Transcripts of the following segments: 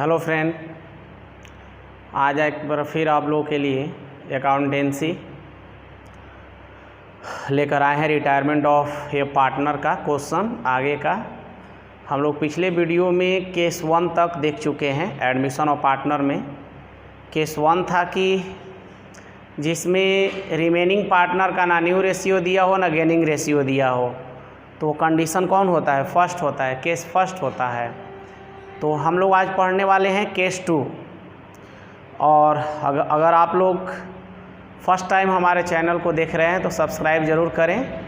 Hello friend, आज एक बार फिर आप लोगों के लिए अकाउंटेंसी लेकर आए हैं। रिटायरमेंट ऑफ ए पार्टनर का क्वेश्चन आगे का हम लोग पिछले वीडियो में केस 1 तक देख चुके हैं। एडमिशन ऑफ पार्टनर में केस 1 था कि जिसमें रिमेनिंग पार्टनर का ना न्यू रेशियो दिया हो ना गेनिंग रेशियो दिया हो, तो कंडीशन कौन होता है? फर्स्ट होता है, केस फर्स्ट होता है। तो हम लोग आज पढ़ने वाले हैं केस 2। और अगर आप लोग फर्स्ट टाइम हमारे चैनल को देख रहे हैं तो सब्सक्राइब ज़रूर करें।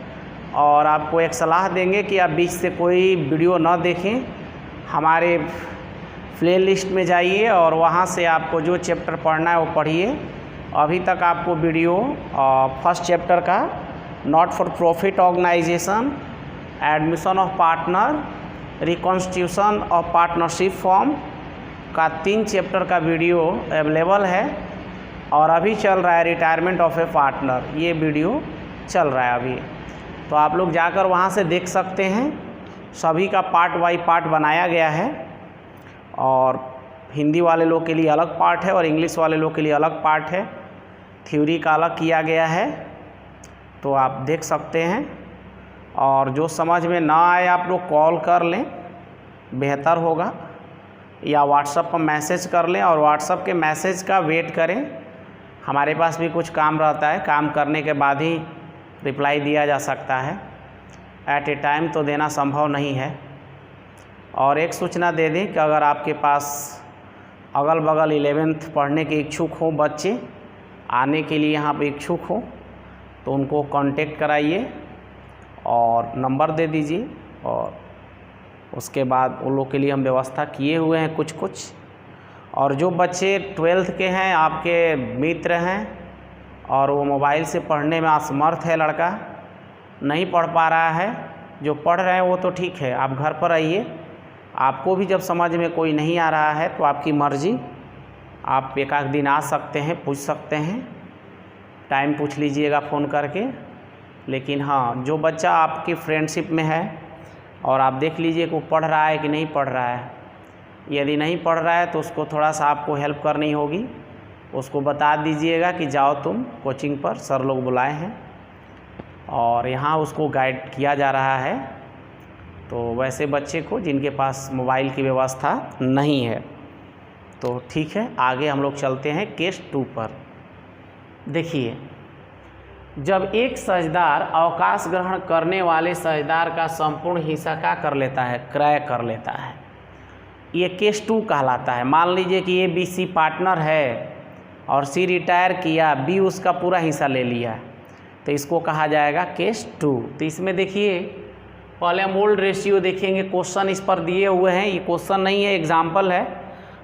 और आपको एक सलाह देंगे कि आप बीच से कोई वीडियो ना देखें, हमारे प्लेलिस्ट में जाइए और वहाँ से आपको जो चैप्टर पढ़ना है वो पढ़िए। अभी तक आपको वीडियो फर्स्ट चैप्टर का not for profit organisation, admission of partner, reconstitution of partnership form का 3 चैप्टर का वीडियो अवेलेबल है। और अभी चल रहा है रिटायरमेंट ऑफ ए पार्टनर, ये वीडियो चल रहा है अभी। तो आप लोग जाकर वहाँ से देख सकते हैं। सभी का पार्ट बाई पार्ट बनाया गया है और हिंदी वाले लोग के लिए अलग पार्ट है और इंग्लिश वाले लोग के लिए अलग पार्ट है। थ्योरी का अलग किया गया है, तो आप देख सकते हैं। और जो समझ में ना आए आप लोग कॉल कर लें, बेहतर होगा, या व्हाट्सएप पर मैसेज कर लें और व्हाट्सएप के मैसेज का वेट करें। हमारे पास भी कुछ काम रहता है, काम करने के बाद ही रिप्लाई दिया जा सकता है। एट ए टाइम तो देना संभव नहीं है। और एक सूचना दे दें कि अगर आपके पास अगल बगल 11th पढ़ने के इच्छुक हो बच्चे, आने के लिए यहाँ पर इच्छुक हो, तो उनको कांटेक्ट कराइए और नंबर दे दीजिए। और उसके बाद उन लोग के लिए हम व्यवस्था किए हुए हैं कुछ। और जो बच्चे 12th के हैं, आपके मित्र हैं और वो मोबाइल से पढ़ने में असमर्थ है, लड़का नहीं पढ़ पा रहा है, जो पढ़ रहे हैं वो तो ठीक है, आप घर पर आइए। आपको भी जब समझ में कोई नहीं आ रहा है तो आपकी मर्ज़ी, आप एक आध दिन आ सकते हैं, पूछ सकते हैं, टाइम पूछ लीजिएगा फ़ोन करके। लेकिन हाँ, जो बच्चा आपकी फ्रेंडशिप में है और आप देख लीजिए कि वो पढ़ रहा है कि नहीं पढ़ रहा है। यदि नहीं पढ़ रहा है तो उसको थोड़ा सा आपको हेल्प करनी होगी। उसको बता दीजिएगा कि जाओ तुम कोचिंग पर, सर लोग बुलाए हैं और यहाँ उसको गाइड किया जा रहा है। तो वैसे बच्चे को जिनके पास मोबाइल की व्यवस्था नहीं है, तो ठीक है, आगे हम लोग चलते हैं केस 2 पर। देखिए, जब एक साझेदार अवकाश ग्रहण करने वाले साझेदार का संपूर्ण हिस्सा क्या कर लेता है? क्रय कर लेता है। ये केस 2 कहलाता है। मान लीजिए कि ये बी सी पार्टनर है और सी रिटायर किया, बी उसका पूरा हिस्सा ले लिया, तो इसको कहा जाएगा केस 2। तो इसमें देखिए, पहले हम ओल्ड रेशियो देखेंगे। क्वेश्चन इस पर दिए हुए हैं, ये क्वेश्चन नहीं है, एग्जाम्पल है।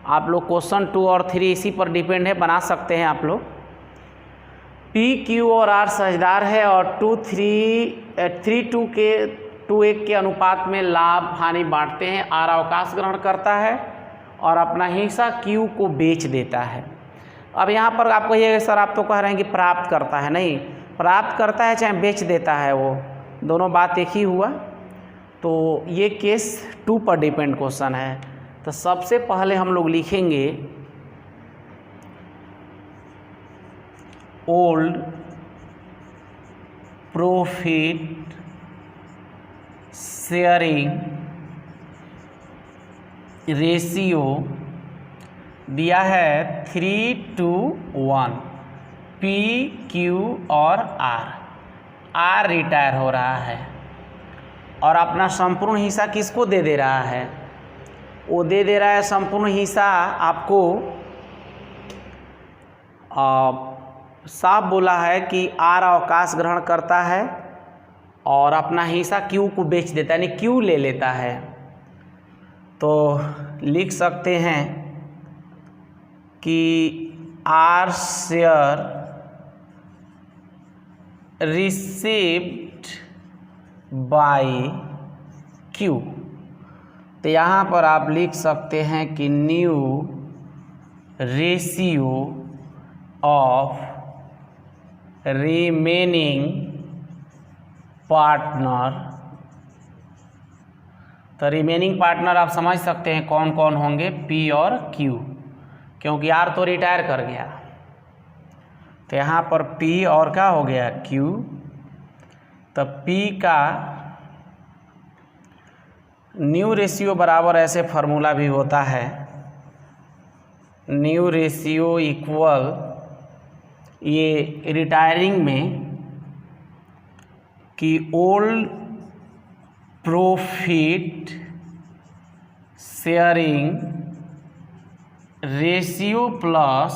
आप लोग क्वेश्चन 2 और 3 इसी पर डिपेंड है, बना सकते हैं आप लोग। पी, क्यू और आर साझेदार है और 3:1 के अनुपात में लाभ हानि बांटते हैं। आर अवकाश ग्रहण करता है और अपना हिस्सा क्यू को बेच देता है। अब यहाँ पर आपको ये सर, आप तो कह रहे हैं कि प्राप्त करता है, नहीं, प्राप्त करता है चाहे बेच देता है, वो दोनों बात एक ही हुआ। तो ये केस 2 पर डिपेंड क्वेश्चन है। तो सबसे पहले हम लोग लिखेंगे ओल्ड प्रॉफिट शेयरिंग रेशियो दिया है 3:1, पी, क्यू और आर रिटायर हो रहा है और अपना संपूर्ण हिस्सा किसको दे दे रहा है? वो दे दे रहा है संपूर्ण हिस्सा आपको। साफ बोला है कि आर अवकाश ग्रहण करता है और अपना हिस्सा क्यू को बेच देता है, यानी क्यू ले लेता है। तो लिख सकते हैं कि R share received by Q. तो यहाँ पर आप लिख सकते हैं कि new ratio of remaining partner तो रिमेनिंग पार्टनर आप समझ सकते हैं कौन कौन होंगे, P और Q, क्योंकि R तो रिटायर कर गया। तो यहाँ पर P और क्या हो गया, Q। तो P का न्यू रेशियो बराबर ऐसे फार्मूला भी होता है, न्यू रेशियो इक्वल, ये रिटायरिंग में कि old profit sharing ratio plus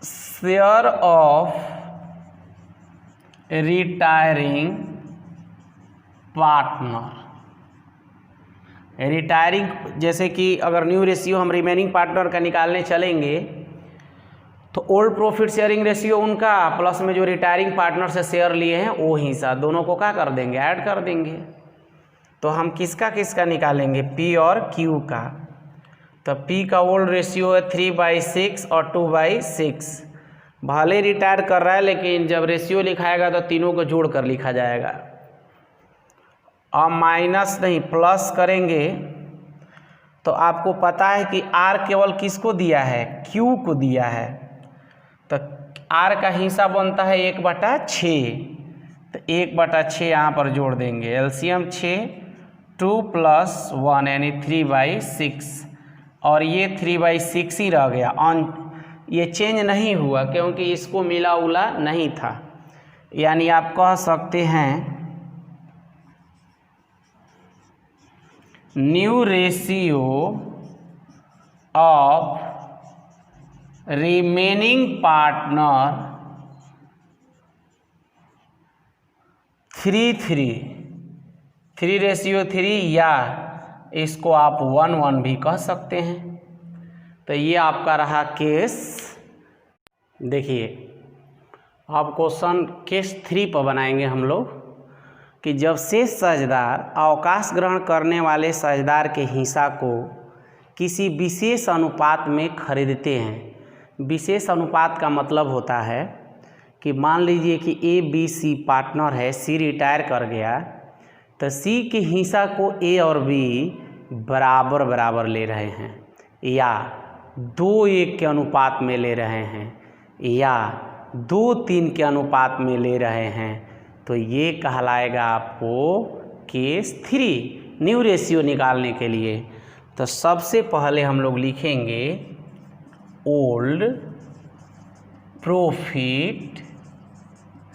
share of retiring partner. Retiring, जैसे कि अगर न्यू रेशियो हम रिमेनिंग पार्टनर का निकालने चलेंगे तो ओल्ड प्रॉफिट शेयरिंग रेशियो उनका प्लस में जो रिटायरिंग पार्टनर से शेयर लिए हैं वो हिस्सा, दोनों को क्या कर देंगे, ऐड कर देंगे। तो हम किसका किसका निकालेंगे, P और Q का। तो P का ओल्ड रेशियो है 3/6 और 2/6। भले रिटायर कर रहा है लेकिन जब रेशियो लिखाएगा तो तीनों को जोड़ कर लिखा जाएगा। और माइनस नहीं प्लस करेंगे तो आपको पता है कि R केवल किसको दिया है, Q को दिया है। तो R का हिस्सा बनता है 1/6, तो 1/6 यहाँ पर जोड़ देंगे। एलसीएम 6, 2 + 1 यानी 3/6, और ये 3/6 ही रह गया, ये चेंज नहीं हुआ क्योंकि इसको मिला उला नहीं था। यानी आप कह सकते हैं new ratio of remaining partner 3/3 या इसको आप 1/1 भी कह सकते हैं। तो ये आपका रहा केस। देखिए अब क्वेश्चन केस 3 पर बनाएंगे हम लोग कि जब शेष साझेदार अवकाश ग्रहण करने वाले साझेदार के हिस्सा को किसी विशेष अनुपात में खरीदते हैं। विशेष अनुपात का मतलब होता है कि मान लीजिए कि ABC पार्टनर है, C रिटायर कर गया, तो C के हिस्सा को A और B बराबर बराबर ले रहे हैं, या 2:1 के अनुपात में ले रहे हैं, या 2:3 के अनुपात में ले रहे हैं। तो ये कहलाएगा आपको केस 3 न्यू रेशियो निकालने के लिए। तो सबसे पहले हम लोग लिखेंगे old profit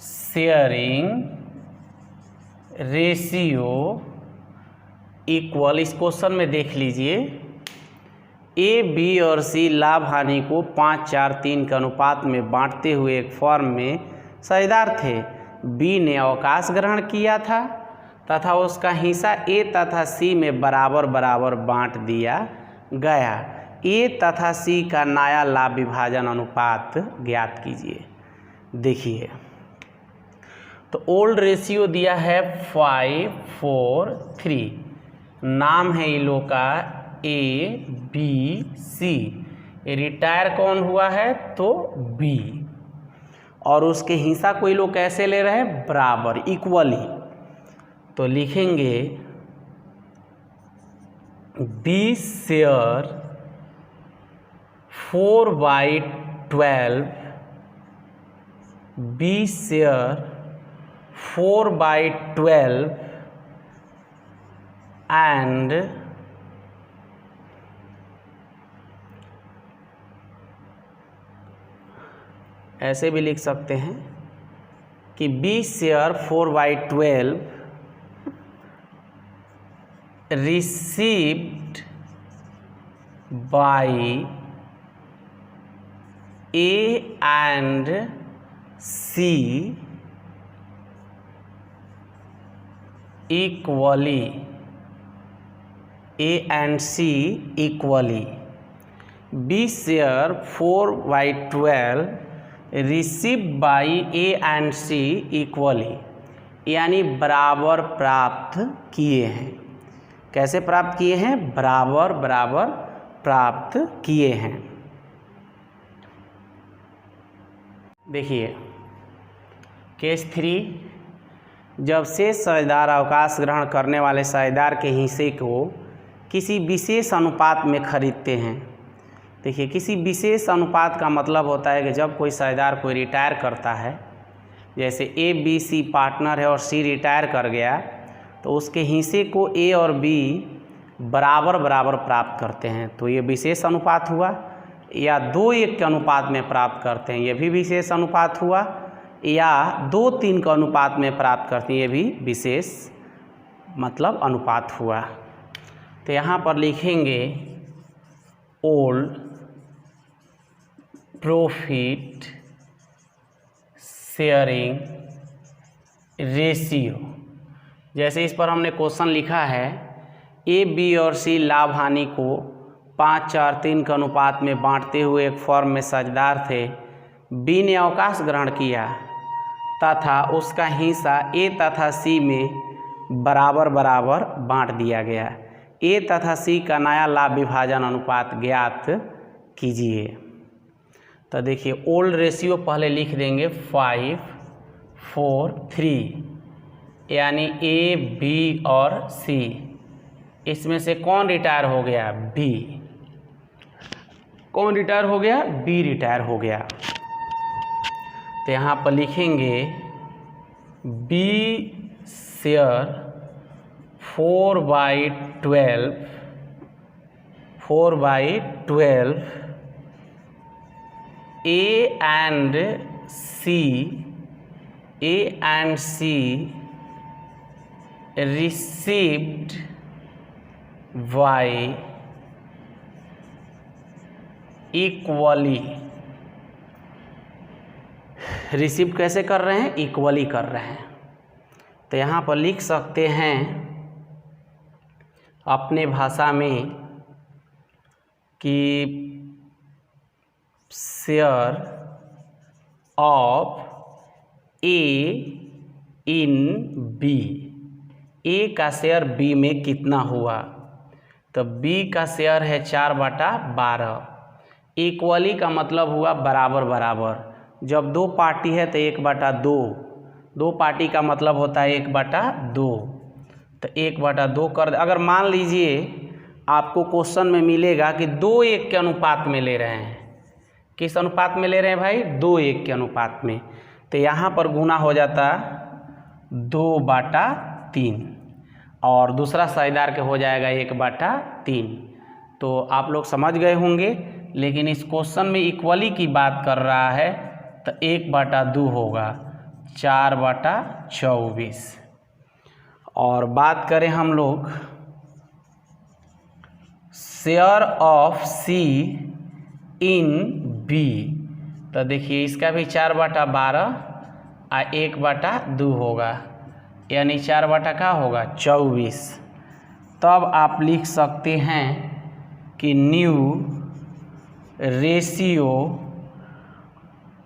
sharing ratio equal, इस क्वेश्चन में देख लीजिए A, B और C लाभ हानि को 5-4-3 के अनुपात में बांटते हुए एक फर्म में साझेदार थे। B ने अवकाश ग्रहण किया था तथा उसका हिस्सा A तथा C में बराबर बराबर बांट दिया गया। A तथा C का नया लाभ विभाजन अनुपात ज्ञात कीजिए। देखिए तो ओल्ड रेशियो दिया है 5-4-3, नाम है इन लोग का A, B, C। रिटायर कौन हुआ है तो B, और उसके हिस्सा को ये लोग कैसे ले रहे हैं, बराबर, इक्वली। तो लिखेंगे B share 4/12, B share 4/12 and ऐसे भी लिख सकते हैं कि B share 4/12 received by A and C equally, A and C equally। B share 4/12 received by A and C equally, यानी बराबर प्राप्त किए हैं। कैसे प्राप्त किए हैं, बराबर बराबर प्राप्त किए हैं। देखिए केस 3 जब शेष साझेदार अवकाश ग्रहण करने वाले साझेदार के हिस्से को किसी विशेष अनुपात में खरीदते हैं। देखिए, किसी विशेष अनुपात का मतलब होता है कि जब कोई साझेदार कोई रिटायर करता है, जैसे ए बी सी पार्टनर है और सी रिटायर कर गया, तो उसके हिस्से को ए और बी बराबर बराबर प्राप्त करते हैं, तो ये विशेष अनुपात हुआ। या 2:1 के अनुपात में प्राप्त करते हैं, ये भी विशेष अनुपात हुआ। या 2:3 के अनुपात में प्राप्त करते हैं, ये भी विशेष मतलब अनुपात हुआ। तो यहाँ पर लिखेंगे ओल्ड प्रॉफिट शेयरिंग रेशियो। जैसे इस पर हमने क्वेश्चन लिखा है, ए बी और सी लाभ हानि को 5-4-3 के अनुपात में बांटते हुए एक फर्म में साझेदार थे। बी ने अवकाश ग्रहण किया तथा उसका हिस्सा ए तथा सी में बराबर बराबर बांट दिया गया। ए तथा सी का नया लाभ विभाजन अनुपात ज्ञात कीजिए। तो देखिए, ओल्ड रेशियो पहले लिख देंगे 5-4-3, यानी ए बी और सी। इसमें से कौन रिटायर हो गया? बी। कौन रिटायर हो गया? बी रिटायर हो गया। तो यहाँ पर लिखेंगे B share 4/12 A and C received by equally। Receive कैसे कर रहे हैं? इक्वली कर रहे हैं। तो यहाँ पर लिख सकते हैं अपने भाषा में कि share of A in B, A का शेयर बी में कितना हुआ? तो बी का शेयर है 4/12। इक्वली का मतलब हुआ बराबर बराबर। जब दो पार्टी है तो 1/2। दो पार्टी का मतलब होता है 1/2। तो 1/2 कर, अगर मान लीजिए आपको क्वेश्चन में मिलेगा कि 2:1 के अनुपात में ले रहे हैं। किस अनुपात में ले रहे हैं भाई? 2:1 के अनुपात में। तो यहाँ पर गुना हो जाता 2/3 और दूसरा साझेदार के हो जाएगा 1/3। तो आप लोग समझ गए होंगे, लेकिन इस क्वेश्चन में इक्वली की बात कर रहा है तो 1/2 होगा, 4/24। और बात करें हम लोग share of C in B, तो देखिए इसका भी 4/12 और 1/2 होगा, यानी 4 का होगा 24। तब आप लिख सकते हैं कि new ratio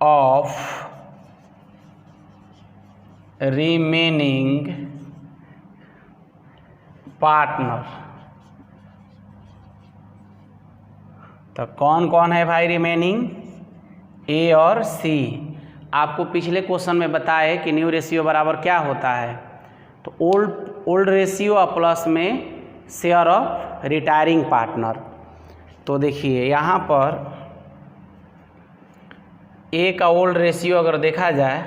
of remaining partner. तो कौन कौन है भाई रिमेनिंग? ए और सी। आपको पिछले क्वेश्चन में बताया कि न्यू रेशियो बराबर क्या होता है, तो ओल्ड रेशियो प्लस में शेयर ऑफ रिटायरिंग पार्टनर। तो देखिए यहाँ पर ए का ओल्ड रेशियो अगर देखा जाए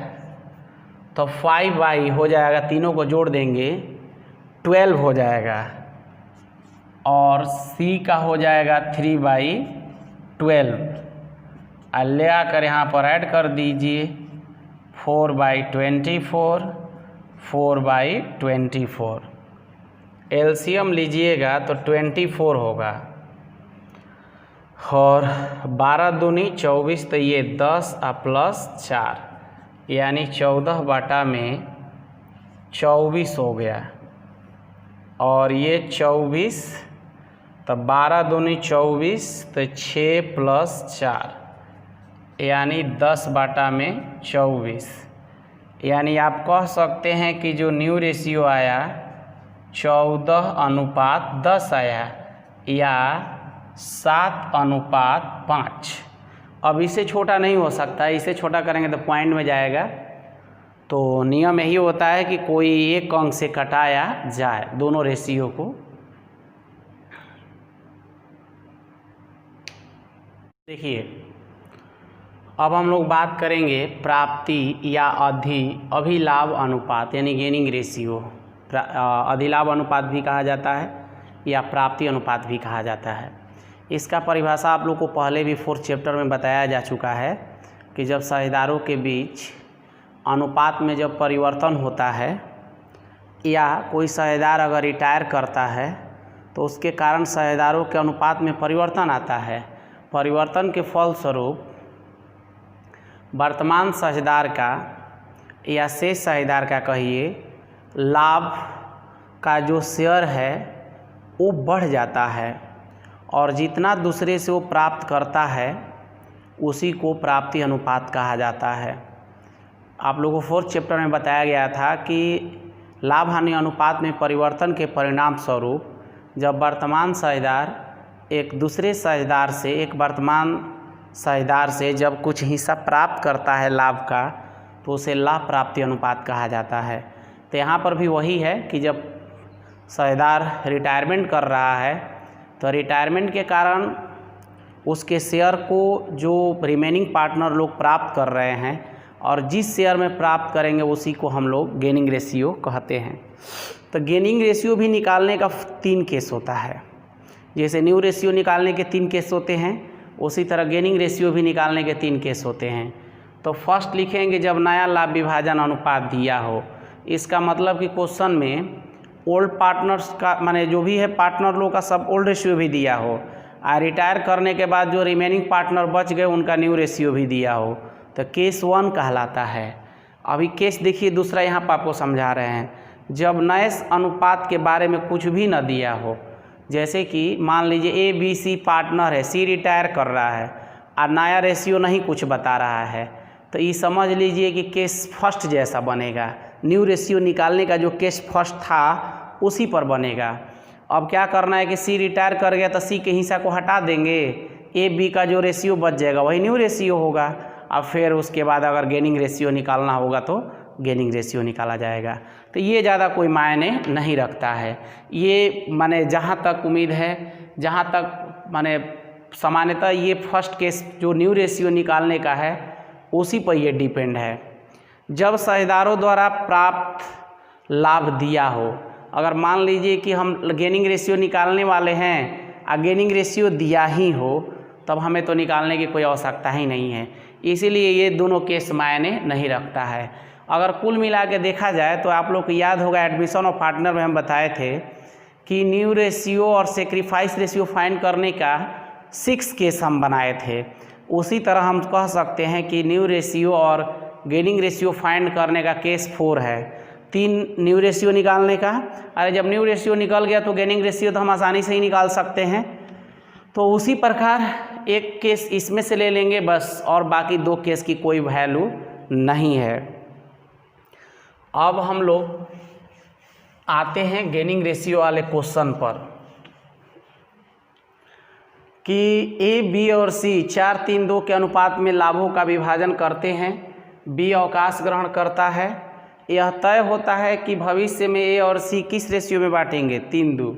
तो 5 हो जाएगा, तीनों को जोड़ देंगे 12 हो जाएगा, और सी का हो जाएगा 3/12। ले आकर यहाँ पर ऐड कर दीजिए 4/24, 4/24। एलसीएम लीजिएगा तो 24 होगा, और 12 दूनी 24, तो ये 10 प्लस 4 यानी 14/24 हो गया। और ये 24, तो 12 दूनी 24, तो 6 प्लस 4 यानी 10/24। यानी आप कह सकते हैं कि जो न्यू रेशियो आया 14:10 आया, या 7:5। अब इससे छोटा नहीं हो सकता, इसे छोटा करेंगे तो पॉइंट में जाएगा। तो नियम यही होता है कि कोई एक अंक से घटाया जाए दोनों रेशियो को। देखिए अब हम लोग बात करेंगे प्राप्ति या अधिलाभ अनुपात यानी गेनिंग रेशियो। अधिलाभ अनुपात भी कहा जाता है या प्राप्ति अनुपात भी कहा जाता है। इसका परिभाषा आप लोग को पहले भी 4th चैप्टर में बताया जा चुका है कि जब साझेदारों के बीच अनुपात में जब परिवर्तन होता है या कोई साझेदार अगर रिटायर करता है तो उसके कारण साझेदारों के अनुपात में परिवर्तन आता है। परिवर्तन के फलस्वरूप वर्तमान साझेदार का या शेष साझेदार का कहिए लाभ का जो शेयर है वो बढ़ जाता है और जितना दूसरे से वो प्राप्त करता है उसी को प्राप्ति अनुपात कहा जाता है। आप लोगों को 4th चैप्टर में बताया गया था कि लाभ हानि अनुपात में परिवर्तन के परिणाम स्वरूप जब वर्तमान साझेदार एक दूसरे साझेदार से एक वर्तमान साझेदार से जब कुछ हिस्सा प्राप्त करता है लाभ का तो उसे लाभ प्राप्ति अनुपात कहा जाता है। तो यहाँ पर भी वही है कि जब साझेदार रिटायरमेंट कर रहा है तो रिटायरमेंट के कारण उसके शेयर को जो रिमेनिंग पार्टनर लोग प्राप्त कर रहे हैं और जिस शेयर में प्राप्त करेंगे उसी को हम लोग गेनिंग रेशियो कहते हैं। तो गेनिंग रेशियो भी निकालने का 3 केस होता है। जैसे न्यू रेशियो निकालने के 3 केस होते हैं उसी तरह गेनिंग रेशियो भी निकालने के 3 केस होते हैं। तो फर्स्ट लिखेंगे जब नया लाभ विभाजन अनुपात दिया हो। इसका मतलब कि क्वेश्चन में ओल्ड पार्टनर्स का माने जो भी है पार्टनर लोग का सब ओल्ड रेशियो भी दिया हो और रिटायर करने के बाद जो रिमेनिंग पार्टनर बच गए उनका न्यू रेशियो भी दिया हो तो केस 1 कहलाता है। अभी केस देखिए दूसरा यहाँ पर आपको समझा रहे हैं। जब नए अनुपात के बारे में कुछ भी न दिया हो, जैसे कि मान लीजिए ABC पार्टनर है, C रिटायर कर रहा है और नया रेशियो नहीं कुछ बता रहा है तो ये समझ लीजिए कि केस फर्स्ट जैसा बनेगा। न्यू रेशियो निकालने का जो केस फर्स्ट था उसी पर बनेगा। अब क्या करना है कि C रिटायर कर गया तो C के हिस्सा को हटा देंगे, AB का जो रेशियो बच जाएगा वही न्यू रेशियो होगा। अब फिर उसके बाद अगर गेनिंग रेशियो निकालना होगा तो गेनिंग रेशियो निकाला जाएगा। तो ये ज़्यादा कोई मायने नहीं रखता है। ये माने जहाँ तक उम्मीद है, जहाँ तक माने सामान्यतः ये फर्स्ट केस जो न्यू रेशियो निकालने का है उसी पर ये डिपेंड है। जब साझेदारों द्वारा प्राप्त लाभ दिया हो, अगर मान लीजिए कि हम गेनिंग रेशियो निकालने वाले हैं और गेनिंग रेशियो दिया ही हो तब हमें तो निकालने की कोई आवश्यकता ही नहीं है। इसीलिए ये दोनों केस मायने नहीं रखता है। अगर कुल मिला के देखा जाए तो आप लोग को याद होगा एडमिशन ऑफ पार्टनर में हम बताए थे कि न्यू रेशियो और सेक्रीफाइस रेशियो फाइंड करने का 6 केस हम बनाए थे। उसी तरह हम कह सकते हैं कि न्यू रेशियो और गेनिंग रेशियो फाइंड करने का केस 4 है। 3 न्यू रेशियो निकालने का। अरे जब न्यू रेशियो निकल गया तो गेनिंग रेशियो तो हम आसानी से ही निकाल सकते हैं। तो उसी प्रकार एक केस इसमें से ले लेंगे बस, और बाकी 2 केस की कोई वैल्यू नहीं है। अब हम लोग आते हैं गेनिंग रेशियो वाले क्वेश्चन पर कि A, B और C 4, 3, 2 के अनुपात में लाभों का विभाजन करते हैं। B अवकाश ग्रहण करता है। यह तय होता है कि भविष्य में A और C किस रेशियो में बांटेंगे, 3:2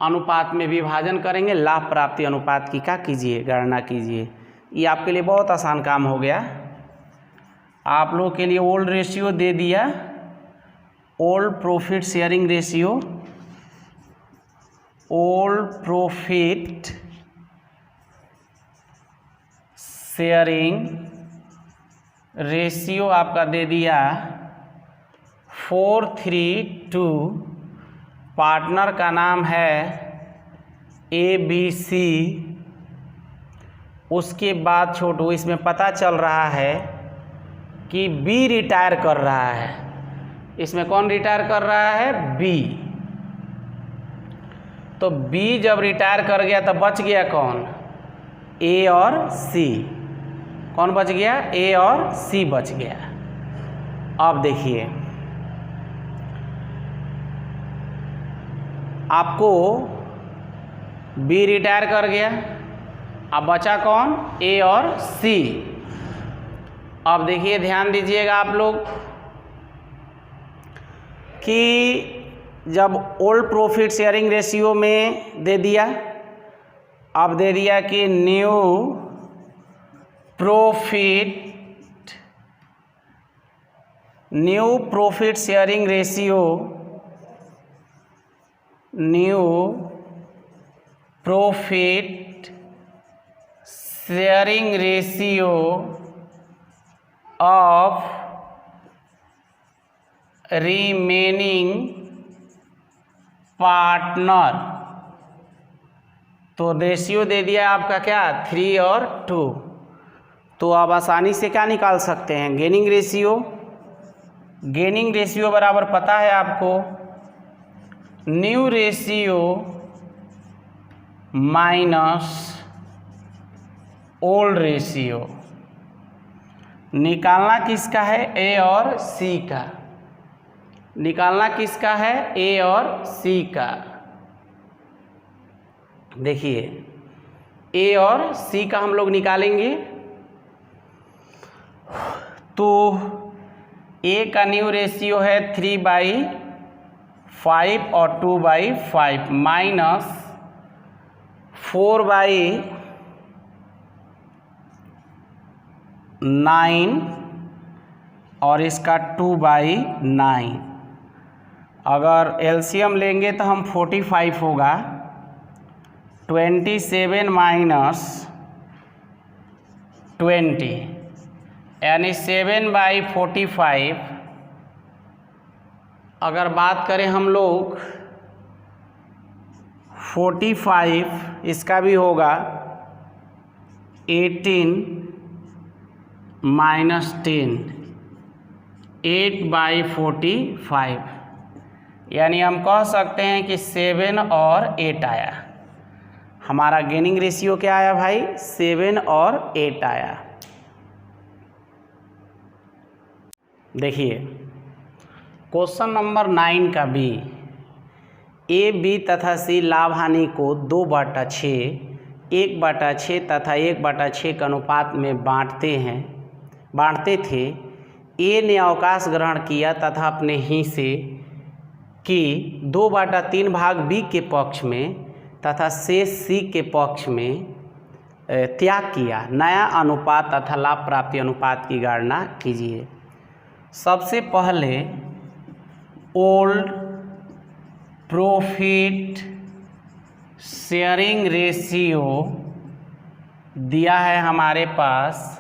अनुपात में विभाजन करेंगे। लाभ प्राप्ति अनुपात की क्या कीजिए, गणना कीजिए। ये आपके लिए बहुत आसान काम हो गया। आप लोग के लिए ओल्ड रेशियो दे दिया, old profit sharing ratio, old profit sharing ratio आपका दे दिया 4:3:2। पार्टनर का नाम है ABC। उसके बाद छोटू इसमें पता चल रहा है कि B रिटायर कर रहा है। इसमें कौन रिटायर कर रहा है, B। तो B जब रिटायर कर गया तो बच गया कौन, A और C। कौन बच गया, A और C बच गया। अब देखिए आपको B रिटायर कर गया, अब बचा कौन, A और C। अब देखिए ध्यान दीजिएगा आप लोग, कि जब ओल्ड प्रॉफिट शेयरिंग रेशियो में दे दिया, अब दे दिया कि new profit sharing ratio, new profit sharing ratio of remaining partner. तो रेशियो दे दिया आपका क्या, 3 और 2। तो आप आसानी से क्या निकाल सकते हैं, गेनिंग रेशियो। गेनिंग रेशियो बराबर पता है आपको, new ratio minus old ratio. निकालना किसका है, ए और सी का। निकालना किसका है, ए और सी का। देखिए ए और सी का हम लोग निकालेंगे। तो ए का न्यू रेशियो है 3/5 और 2/5 माइनस 4/9 और इसका 2/9। अगर एलसीएम लेंगे तो हम 45 होगा, 27 माइनस 20 यानी 7/45। अगर बात करें हम लोग 45, इसका भी होगा 18 माइनस 10, 8/45। यानी हम कह सकते हैं कि 7 और 8 आया। हमारा गेनिंग रेशियो क्या आया भाई, 7 और 8 आया। देखिए क्वेश्चन नंबर 9 का बी, ए, बी तथा सी लाभ हानि को 2/6, 1/6 तथा 1/6 के अनुपात में बांटते थे। ए ने अवकाश ग्रहण किया तथा अपने हिस्से की 2/3 भाग बी के पक्ष में तथा शेष सी के पक्ष में त्याग किया। नया अनुपात तथा लाभ प्राप्ति अनुपात की गणना कीजिए। सबसे पहले ओल्ड प्रॉफिट शेयरिंग रेशियो दिया है हमारे पास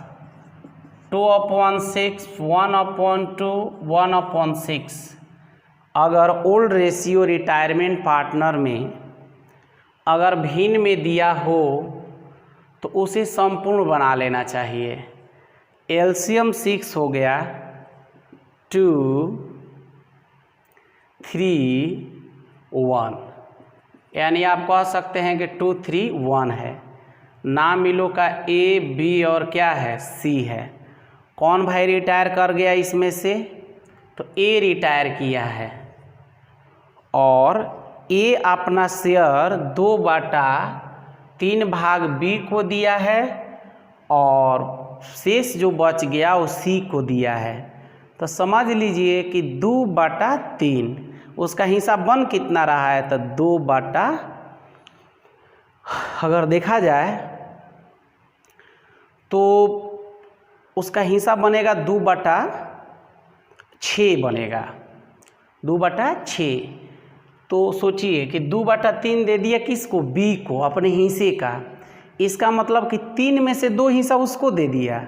2/6, 1/2, 1/6। अगर ओल्ड रेशियो रिटायरमेंट पार्टनर में अगर भिन्न में दिया हो तो उसे संपूर्ण बना लेना चाहिए। एलसीएम 6 हो गया, 2, 3, 1। यानी आप कह सकते हैं कि 2, 3, 1 है। नाम मिलो का ए, बी और क्या है, सी है। कौन भाई रिटायर कर गया इसमें से, तो ए रिटायर किया है और ए अपना शेयर 2/3 भाग बी को दिया है और शेष जो बच गया वो सी को दिया है। तो समझ लीजिए कि 2/3 उसका हिस्सा बन कितना रहा है, तो 2 अगर देखा जाए तो उसका हिस्सा बनेगा 2/6 बनेगा, 2/6। तो सोचिए कि 2/3 दे दिया किसको, बी को, अपने हिस्से का। इसका मतलब कि 3 में से 2 हिस्सा उसको दे दिया,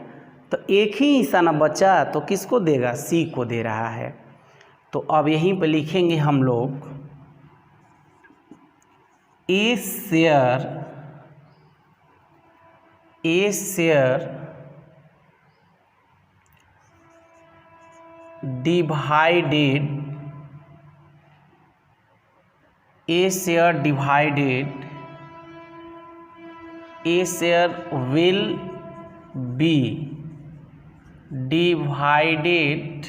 तो एक ही हिस्सा ना बचा, तो किसको देगा, सी को दे रहा है। तो अब यहीं पर लिखेंगे हम लोग A share divided, A share will be divided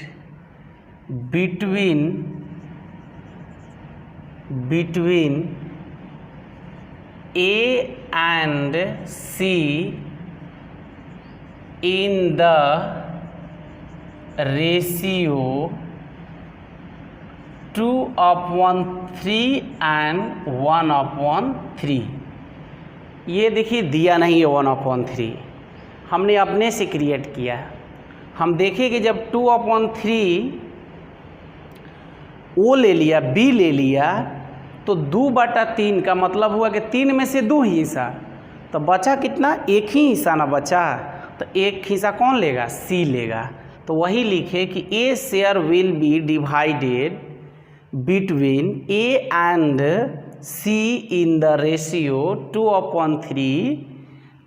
between A and C in the ratio 2/3 and 1/3। ये देखिए दिया नहीं है 1/3, हमने अपने से क्रिएट किया। हम देखें कि जब 2/3 ओ ले लिया, बी ले लिया, तो 2/3 का मतलब हुआ कि 3 में से 2 ही हिस्सा, तो बचा कितना, एक ही हिस्सा ना बचा, तो एक हिस्सा कौन लेगा, सी लेगा। तो वही लिखे कि A share will be divided between A and C in the ratio 2/3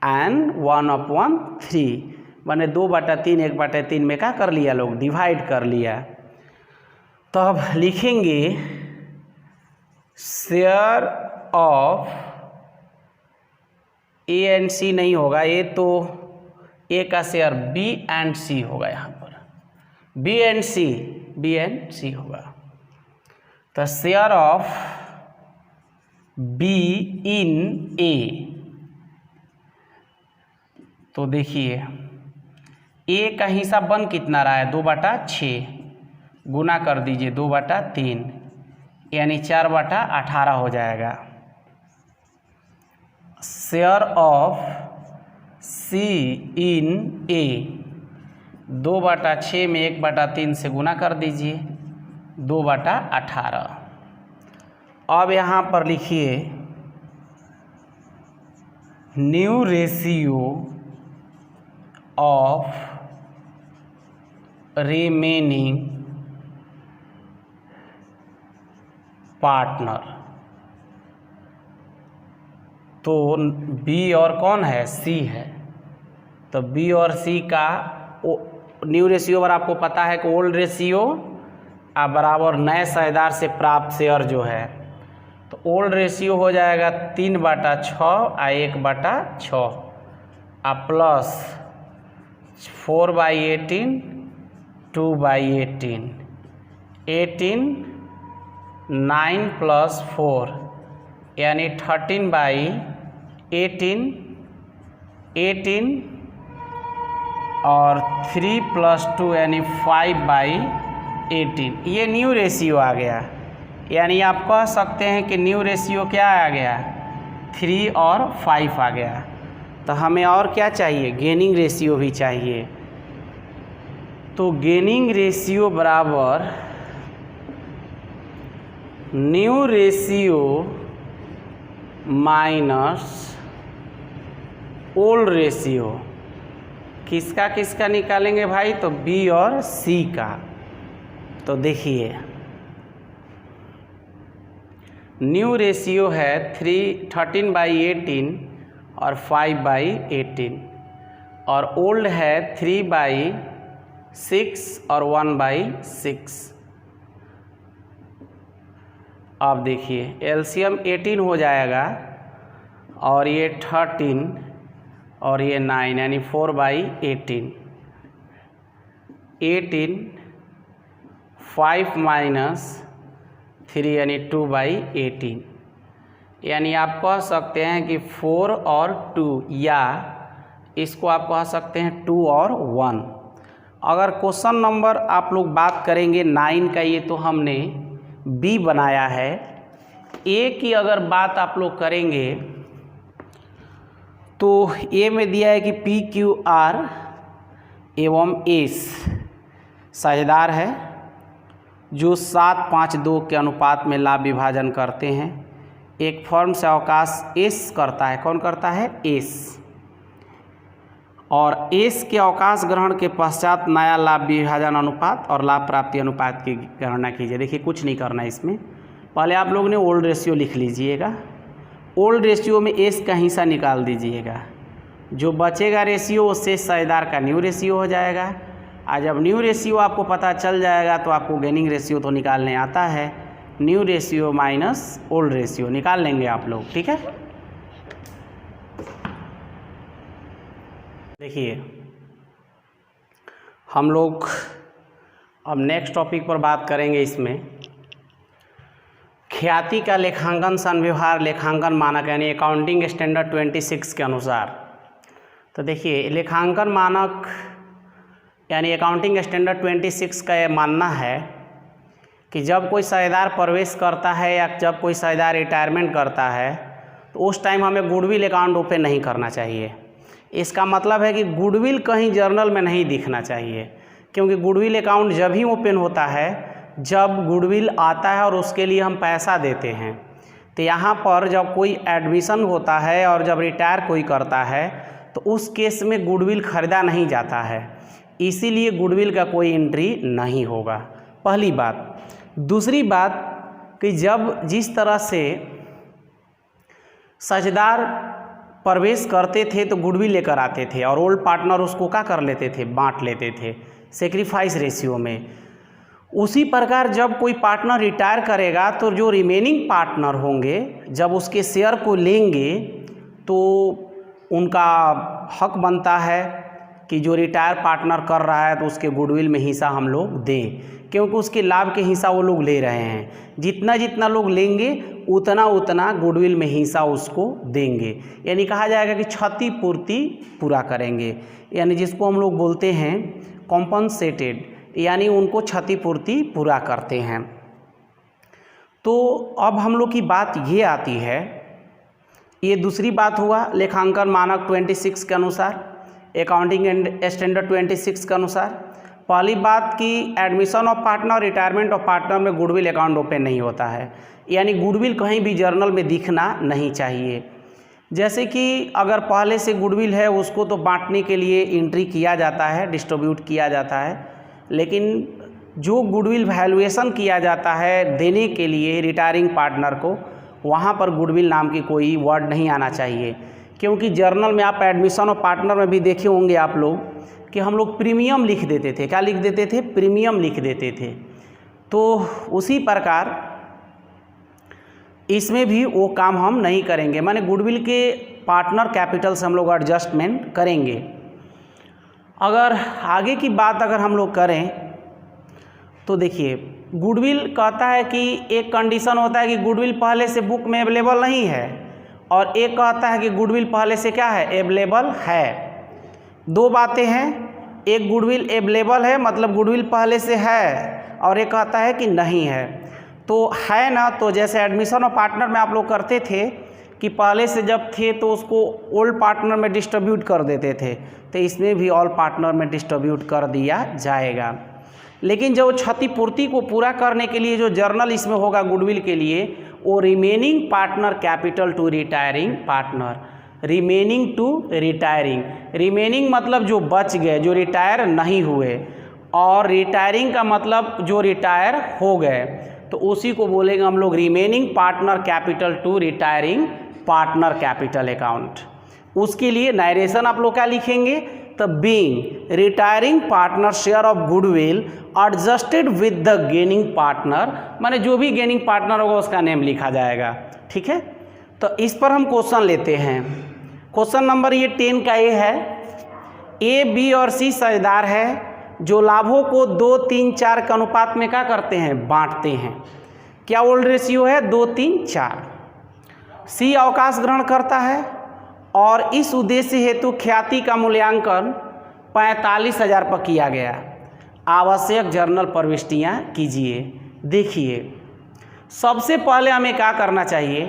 and 1/3। मैंने 2/3 1/3 में क्या कर लिया लोग, डिवाइड कर लिया। तो अब लिखेंगे शेयर ऑफ ए एंड सी नहीं होगा, ये तो ए का शेयर बी एंड सी होगा, यहाँ पर बी एंड सी होगा। तो शेयर ऑफ बी इन ए, तो देखिए ए का हिस्सा बन कितना रहा है, 2/6, गुना कर दीजिए 2/3, यानी 4/18 हो जाएगा। शेयर ऑफ सी इन ए, 2/6 में 1/3 से गुना कर दीजिए 2/18। अब यहाँ पर लिखिए new ratio of remaining partner. तो बी और कौन है, सी है, तो बी और सी का न्यू रेशियो पर आपको पता है कि ओल्ड रेशियो बराबर नए साझेदार से प्राप्त शेयर जो है, तो ओल्ड रेशियो हो जाएगा 3/6 और 1/6 प्लस 4/18 2/18 18 9 + 4 यानी 13/18 18 और 3 + 2 यानी 5/18। ये न्यू रेशियो आ गया, यानी आप कह सकते हैं कि न्यू रेशियो क्या आ गया, 3 और 5 आ गया। तो हमें और क्या चाहिए, गेनिंग रेशियो भी चाहिए। तो गेनिंग रेशियो बराबर new ratio minus old ratio, किसका किसका निकालेंगे भाई, तो बी और सी का। तो देखिए न्यू रेशियो है 13/18 और 5/18, और ओल्ड है 3/6 और 1/6। अब देखिए एलसीएम 18 हो जाएगा, और ये 13 और ये 9 यानी 4/18 18 5 - 3 यानी 2/18, यानी आप कह सकते हैं कि 4 और 2, या इसको आप कह सकते हैं 2 और 1। अगर क्वेश्चन नंबर आप लोग बात करेंगे 9 का, ये तो हमने बी बनाया है। ए की अगर बात आप लोग करेंगे तो ए में दिया है कि पी क्यू आर एवं एस साझेदार है जो 7-5-2 के अनुपात में लाभ विभाजन करते हैं। एक फर्म से अवकाश एस करता है, कौन करता है, एस, और एस के अवकाश ग्रहण के पश्चात नया लाभ विभाजन अनुपात और लाभ प्राप्ति अनुपात की गणना कीजिए। देखिए कुछ नहीं करना है इसमें, पहले आप लोग ने ओल्ड रेशियो लिख लीजिएगा, ओल्ड रेशियो में एस का हिस्सा निकाल दीजिएगा, जो बचेगा रेशियो उससे साझेदार का न्यू रेशियो हो जाएगा। आज जब न्यू रेशियो आपको पता चल जाएगा तो आपको गेनिंग रेशियो तो निकालने आता है, new ratio minus old ratio निकाल लेंगे आप लोग, ठीक है। देखिए हम लोग अब नेक्स्ट टॉपिक पर बात करेंगे। इसमें ख्याति का लेखांकन संव्यवहार लेखांकन मानक यानी अकाउंटिंग स्टैंडर्ड 26 के अनुसार। तो देखिए लेखांकन मानक यानी अकाउंटिंग स्टैंडर्ड 26 का ये मानना है कि जब कोई साझेदार प्रवेश करता है या जब कोई साझेदार रिटायरमेंट करता है तो उस टाइम हमें गुडविल अकाउंट ओपन नहीं करना चाहिए। इसका मतलब है कि गुडविल कहीं जर्नल में नहीं दिखना चाहिए, क्योंकि गुडविल अकाउंट जब ही ओपन होता है जब गुडविल आता है और उसके लिए हम पैसा देते हैं। तो यहाँ पर जब कोई एडमिशन होता है और जब रिटायर कोई करता है तो उस केस में गुडविल खरीदा नहीं जाता है, इसीलिए गुडविल का कोई एंट्री नहीं होगा, पहली बात। दूसरी बात कि जब जिस तरह से साझेदार प्रवेश करते थे तो गुडविल लेकर आते थे और ओल्ड पार्टनर उसको क्या कर लेते थे, बांट लेते थे सेक्रीफाइस रेशियो में। उसी प्रकार जब कोई पार्टनर रिटायर करेगा तो जो रिमेनिंग पार्टनर होंगे जब उसके शेयर को लेंगे तो उनका हक बनता है कि जो रिटायर पार्टनर कर रहा है तो उसके गुडविल में हिस्सा हम लोग दें, क्योंकि उसके लाभ के हिस्सा वो लोग ले रहे हैं। जितना जितना लोग लेंगे उतना उतना गुडविल में हिस्सा उसको देंगे, यानी कहा जाएगा कि क्षतिपूर्ति पूरा करेंगे, यानी जिसको हम लोग बोलते हैं कॉम्पनसेटेड, यानी उनको क्षतिपूर्ति पूरा करते हैं। तो अब हम लोग की बात ये आती है, ये दूसरी बात हुआ लेखांकन मानक 26 के अनुसार, अकाउंटिंग एंड स्टैंडर्ड 26 के अनुसार। पहली बात कि admission of partner, retirement of partner में गुडविल अकाउंट ओपन नहीं होता है, यानी गुडविल कहीं भी जर्नल में दिखना नहीं चाहिए। जैसे कि अगर पहले से गुडविल है उसको तो बांटने के लिए एंट्री किया जाता है, डिस्ट्रीब्यूट किया जाता है, लेकिन जो गुडविल वैल्यूएशन किया जाता है देने के लिए रिटायरिंग पार्टनर को, वहाँ पर गुडविल नाम की कोई वर्ड नहीं आना चाहिए। क्योंकि जर्नल में आप एडमिशन ऑफ पार्टनर में भी देखे होंगे आप लोग कि हम लोग प्रीमियम लिख देते थे, क्या लिख देते थे, प्रीमियम लिख देते थे। तो उसी प्रकार इसमें भी वो काम हम नहीं करेंगे, माने गुडविल के पार्टनर कैपिटल से हम लोग एडजस्टमेंट करेंगे। अगर आगे की बात अगर हम लोग करें तो देखिए, गुडविल कहता है कि एक कंडीशन होता है कि गुडविल पहले से बुक में अवेलेबल नहीं है, और एक कहता है कि गुडविल पहले से क्या है, अवेलेबल है। दो बातें हैं, एक गुडविल अवेलेबल है मतलब गुडविल पहले से है, और एक कहता है कि नहीं है। तो है ना, तो जैसे एडमिशन ऑफ पार्टनर में आप लोग करते थे कि पहले से जब थे तो उसको ओल्ड पार्टनर में डिस्ट्रीब्यूट कर देते थे, तो इसमें भी ऑल पार्टनर में डिस्ट्रीब्यूट कर दिया जाएगा। लेकिन जो क्षतिपूर्ति को पूरा करने के लिए जो जर्नल इसमें होगा गुडविल के लिए, वो remaining partner capital to retiring partner, remaining to retiring, remaining मतलब जो बच गए, जो रिटायर नहीं हुए, और रिटायरिंग का मतलब जो रिटायर हो गए, तो उसी को बोलेंगे हम लोग remaining partner capital to retiring partner capital account. उसके लिए नरेशन आप लोग क्या लिखेंगे, तो being retiring partner share of goodwill adjusted with the gaining partner, माने जो भी गेनिंग पार्टनर होगा उसका नेम लिखा जाएगा। ठीक है, तो इस पर हम क्वेश्चन लेते हैं। क्वेश्चन नंबर ये 10 का ये है, ए, बी और सी साझेदार है जो लाभों को 2, 3, 4 के अनुपात में क्या करते हैं, बांटते हैं। क्या ओल्ड रेशियो है, 2, 3, 4। सी अवकाश ग्रहण करता है और इस उद्देश्य हेतु ख्याति का मूल्यांकन 45,000 पर किया गया। आवश्यक जर्नल प्रविष्टियाँ कीजिए। देखिए, सबसे पहले हमें क्या करना चाहिए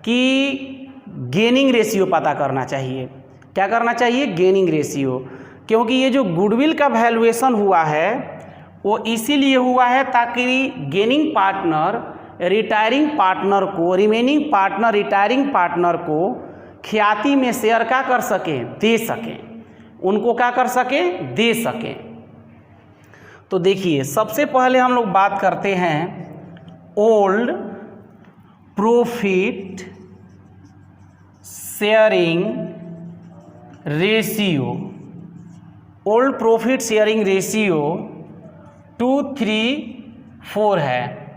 कि गेनिंग रेशियो पता करना चाहिए। क्या करना चाहिए, गेनिंग रेशियो, क्योंकि ये जो गुडविल का वैल्यूएशन हुआ है वो इसीलिए हुआ है ताकि गेनिंग पार्टनर रिटायरिंग पार्टनर को, रिमेनिंग पार्टनर रिटायरिंग पार्टनर को ख्याति में शेयर क्या कर सकें, दे सकें, उनको क्या कर सकें, दे सकें। तो देखिए, सबसे पहले हम लोग बात करते हैं old profit sharing ratio. Old profit sharing ratio 2:3:4 है,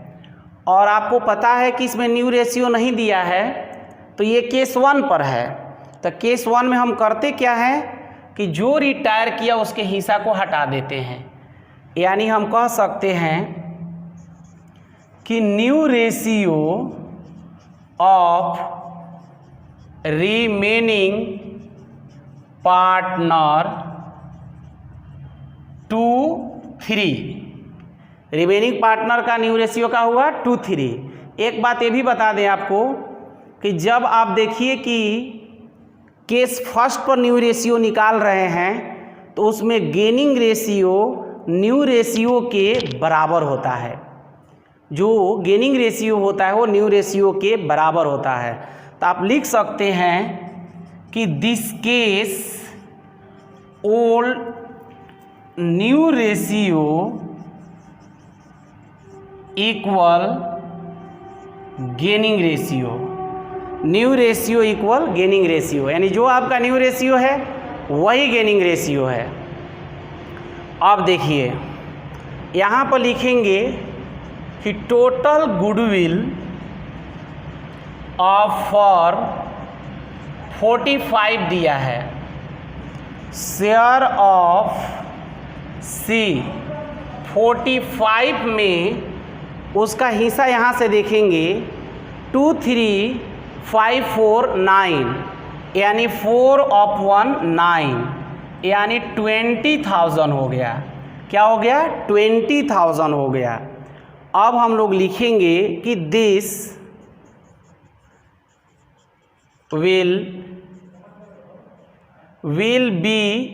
और आपको पता है कि इसमें न्यू रेशियो नहीं दिया है, तो ये केस 1 पर है। तो केस 1 में हम करते क्या है कि जो रिटायर किया उसके हिस्सा को हटा देते हैं, यानी हम कह सकते हैं कि new ratio of remaining partner 2:3, remaining partner का न्यू रेशियो का हुआ 2:3। एक बात ये भी बता दें आपको कि जब आप देखिए कि केस फर्स्ट पर न्यू रेशियो निकाल रहे हैं तो उसमें गेनिंग रेशियो न्यू रेशियो के बराबर होता है। जो गेनिंग रेशियो होता है वो न्यू रेशियो के बराबर होता है। तो आप लिख सकते हैं कि this case old new ratio equal gaining ratio. New ratio equal gaining ratio, यानी जो आपका न्यू रेशियो है वही गेनिंग रेशियो है। अब देखिए यहाँ पर लिखेंगे कि टोटल गुडविल ऑफ फॉर 45 दिया है, शेयर ऑफ सी 45 में उसका हिस्सा यहाँ से देखेंगे 23549 यानी 4/9 यानी 20,000 हो गया। क्या हो गया? 20,000 हो गया। अब हम लोग लिखेंगे कि this will be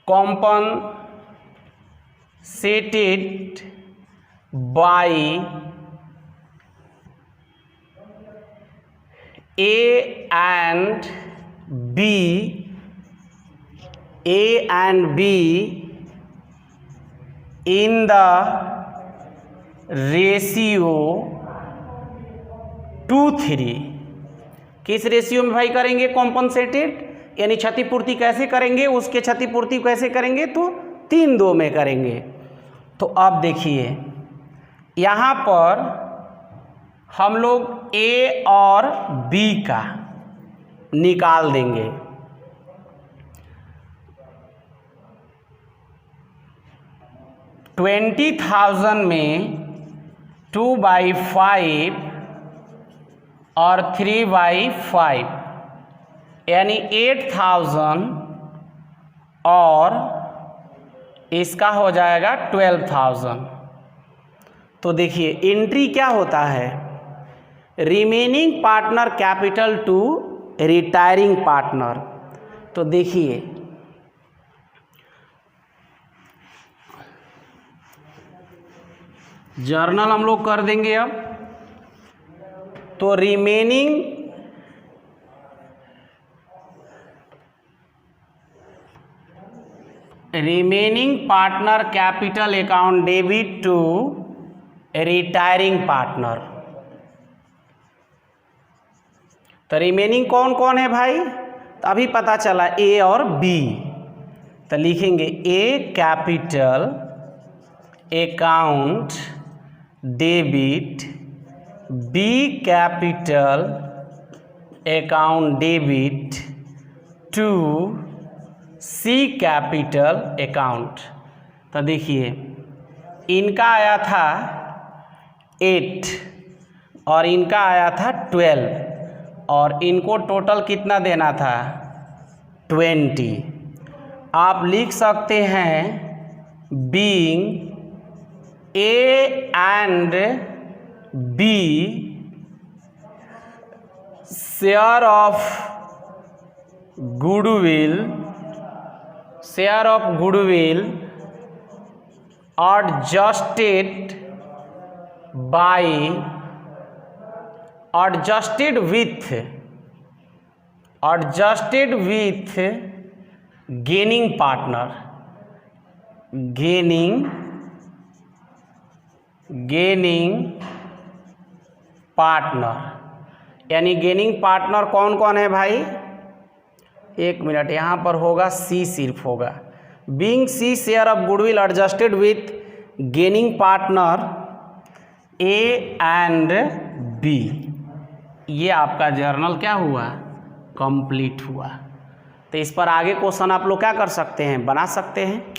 compensated by A and B in the ratio 2:3। किस रेशियो में भाई करेंगे कॉम्पनसेटेड, यानी क्षतिपूर्ति कैसे करेंगे, उसके क्षतिपूर्ति कैसे करेंगे तो 3:2 में करेंगे। तो अब देखिए यहाँ पर हम लोग A और B का निकाल देंगे। 20,000 में 2/5 और 3/5 यानी 8,000 और इसका हो जाएगा 12,000। तो देखिए एंट्री क्या होता है, remaining partner capital to retiring partner. तो देखिए जर्नल हम लोग कर देंगे। अब तो remaining partner capital account debit to retiring partner. तो रिमेनिंग कौन कौन है भाई, तो अभी पता चला ए और बी। तो लिखेंगे A capital account debit, B capital account debit to C capital account. तो देखिए इनका आया था 8 और इनका आया था 12 और इनको टोटल कितना देना था 20। आप लिख सकते हैं being A and B share of goodwill adjusted with gaining partner यानी गेनिंग पार्टनर कौन कौन है भाई, एक मिनट यहाँ पर होगा सी, सिर्फ होगा being C share of goodwill adjusted with gaining partner A and B. ये आपका जर्नल क्या हुआ, कंप्लीट हुआ। तो इस पर आगे क्वेश्चन आप लोग क्या कर सकते हैं, बना सकते हैं।